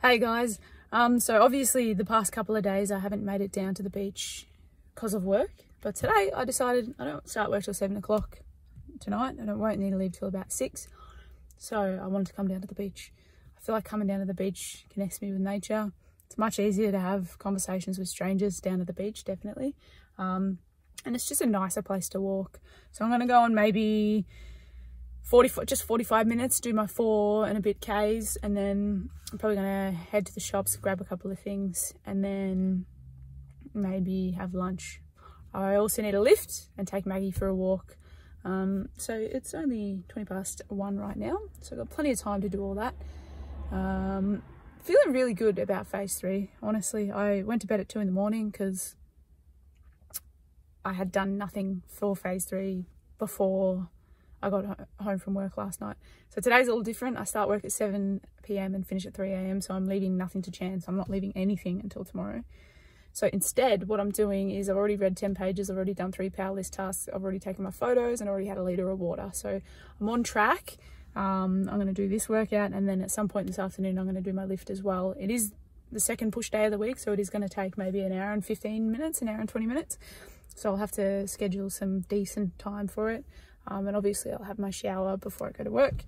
Hey guys, so obviously the past couple of days I haven't made it down to the beach because of work, but today I decided I don't start work till 7 o'clock tonight and I won't need to leave till about 6, so I wanted to come down to the beach. I feel like coming down to the beach connects me with nature. It's much easier to have conversations with strangers down at the beach, definitely, and it's just a nicer place to walk. So I'm going to go on maybe 45 minutes, do my 4 and a bit Ks, and then I'm probably going to head to the shops, grab a couple of things, and then maybe have lunch. I also need a lift and take Maggie for a walk. So it's only 1:20 right now, so I've got plenty of time to do all that. Feeling really good about phase 3, honestly. I went to bed at 2 in the morning because I had done nothing for phase 3 before I got home from work last night. So today's a little different. I start work at 7 p.m. and finish at 3 a.m. so I'm leaving nothing to chance. I'm not leaving anything until tomorrow. So instead, what I'm doing is I've already read 10 pages, I've already done 3 power list tasks, I've already taken my photos and already had a litre of water. So I'm on track. I'm going to do this workout, and then at some point this afternoon I'm going to do my lift as well. It is the second push day of the week, so it is going to take maybe an hour and 15 minutes, an hour and 20 minutes. So I'll have to schedule some decent time for it. And obviously I'll have my shower before I go to work.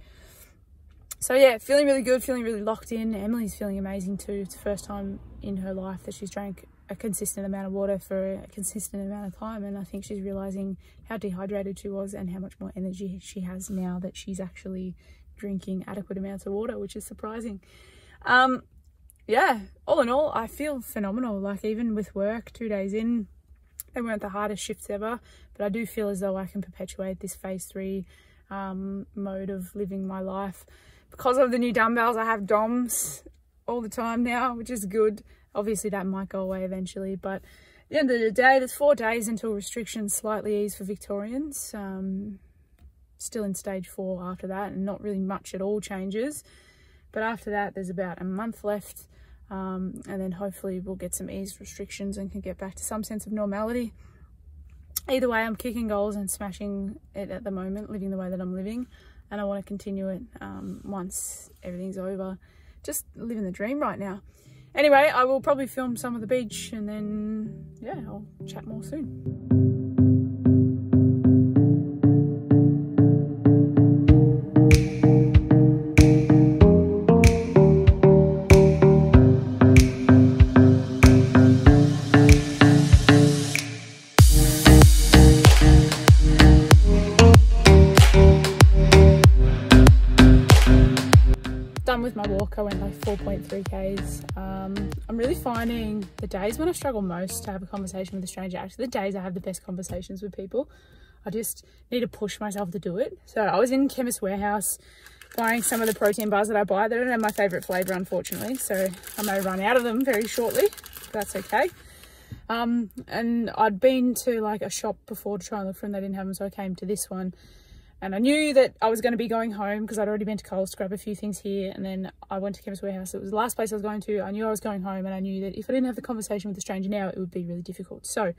So yeah, feeling really good, feeling really locked in. Emily's feeling amazing too. It's the first time in her life that she's drank a consistent amount of water for a consistent amount of time, and I think she's realizing how dehydrated she was and how much more energy she has now that she's actually drinking adequate amounts of water, which is surprising. Yeah, all in all, I feel phenomenal. Like, even with work 2 days in, they weren't the hardest shifts ever, but I do feel as though I can perpetuate this phase 3 mode of living my life. Because of the new dumbbells, I have DOMs all the time now, which is good. Obviously that might go away eventually, but at the end of the day, there's 4 days until restrictions slightly ease for Victorians. Still in stage 4 after that, and not really much at all changes. But after that, there's about a month left. And then hopefully we'll get some eased restrictions and can get back to some sense of normality. Either way, I'm kicking goals and smashing it at the moment, living the way that I'm living, and I want to continue it once everything's over. Just living the dream right now. Anyway, I will probably film some of the beach, and then yeah, I'll chat more soon. Done with my walk. I went like 4.3 Ks. I'm really finding the days when I struggle most to have a conversation with a stranger, actually the days I have the best conversations with people. I just need to push myself to do it. So I was in Chemist Warehouse buying some of the protein bars that I buy. They don't have my favourite flavour, unfortunately, so I may run out of them very shortly. That's okay. And I'd been to like a shop before to try and look for them. They didn't have them, so I came to this one. And I knew that I was going to be going home because I'd already been to Coles to grab a few things here. And then I went to Chemist Warehouse. It was the last place I was going to. I knew I was going home, and I knew that if I didn't have the conversation with a stranger now, it would be really difficult. So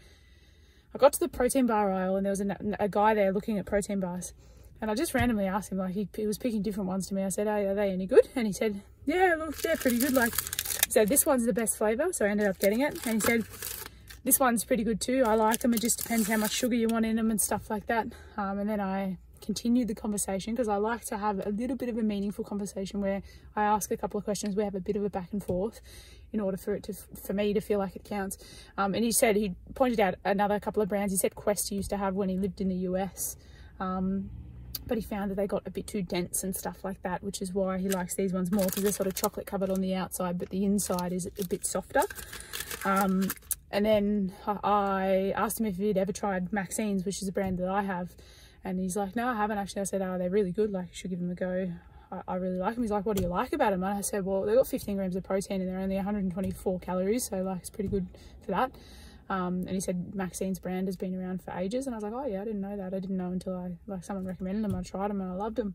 I got to the protein bar aisle, and there was a guy there looking at protein bars. And I just randomly asked him, like, he was picking different ones to me. I said, hey, are they any good? And he said, yeah, look, they're pretty good. Like, he said, this one's the best flavour. So I ended up getting it. And he said, this one's pretty good too. I like them. It just depends how much sugar you want in them and stuff like that. And then I continued the conversation because I like to have a little bit of a meaningful conversation where I ask a couple of questions, we have a bit of a back and forth in order for me to feel like it counts. And he pointed out another couple of brands. He said Quest he used to have when he lived in the US, but he found that they got a bit too dense and stuff like that, which is why he likes these ones more, because they're sort of chocolate covered on the outside but the inside is a bit softer. And then I asked him if he'd ever tried Maxine's, which is a brand that I have. And he's like, no, I haven't actually. I said, oh, they're really good. Like, you should give them a go. I really like them. He's like, what do you like about them? And I said, well, they've got 15 grams of protein and they're only 124 calories. So, like, it's pretty good for that. And he said Maxine's brand has been around for ages. And I was like, oh, yeah, I didn't know that. I didn't know until someone recommended them. I tried them and I loved them.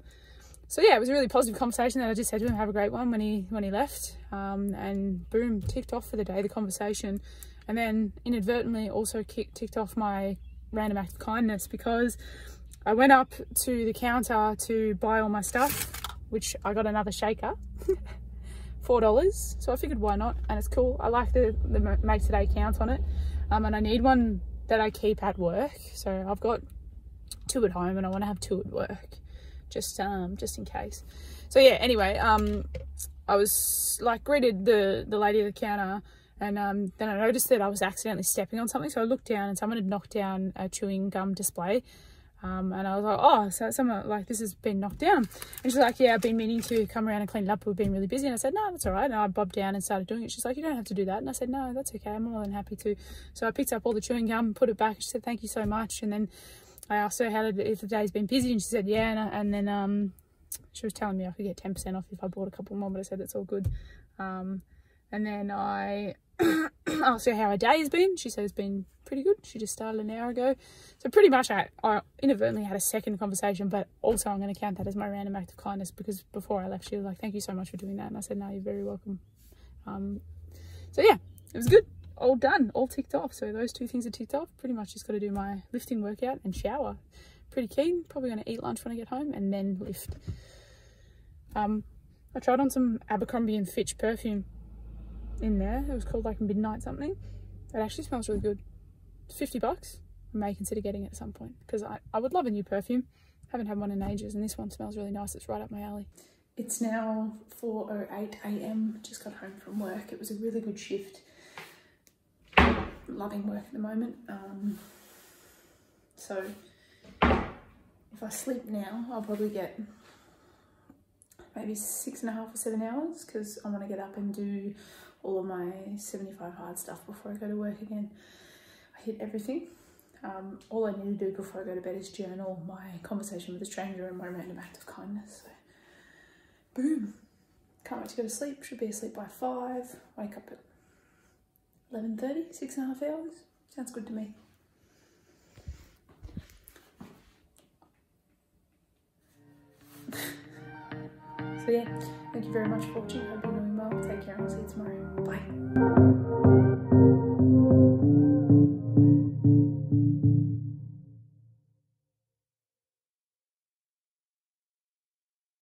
So, yeah, it was a really positive conversation that I just said to him, have a great one when he left. And boom, ticked off for the day, the conversation. And then inadvertently also ticked off my random act of kindness, because I went up to the counter to buy all my stuff, which I got another shaker $4. So I figured why not, and it's cool. I like the Make Today Count on it, and I need one that I keep at work. So I've got 2 at home and I want to have 2 at work, just in case. So yeah, anyway, I was like greeted the lady at the counter, and then I noticed that I was accidentally stepping on something. So I looked down and someone had knocked down a chewing gum display. And I was like, oh, so someone, like, this has been knocked down. And she's like, yeah, I've been meaning to come around and clean it up. We've been really busy. And I said, no, that's all right. And I bobbed down and started doing it. She's like, you don't have to do that. And I said, no, that's okay. I'm more than happy to. So I picked up all the chewing gum, put it back. She said, thank you so much. And then I asked her if the day's been busy. And she said, yeah. And then she was telling me I could get 10% off if I bought a couple more. But I said, it's all good. And then I asked her how her day has been. She said it's been pretty good. She just started an hour ago. So pretty much I inadvertently had a second conversation, but also I'm going to count that as my random act of kindness, because before I left she was like, thank you so much for doing that. And I said, no, you're very welcome. So yeah, it was good. All done, all ticked off. So those 2 things are ticked off. Pretty much just got to do my lifting workout and shower. Pretty keen. Probably going to eat lunch when I get home and then lift. I tried on some Abercrombie & Fitch perfume in there. It was called like Midnight something. It actually smells really good. It's $50. I may consider getting it at some point, because I would love a new perfume. Haven't had one in ages, and this one smells really nice. It's right up my alley. It's now 4:08 AM. Just got home from work. It was a really good shift. Loving work at the moment. So if I sleep now, I'll probably get maybe 6.5 or 7 hours, because I want to get up and do all of my 75 hard stuff before I go to work again. I hit everything. All I need to do before I go to bed is journal my conversation with a stranger and my random act of kindness. So, boom. Can't wait to go to sleep. Should be asleep by 5. Wake up at 11:30, 6.5 hours. Sounds good to me. So yeah, thank you very much for watching. Hope you're doing well. Take care and I'll see you tomorrow. Bye.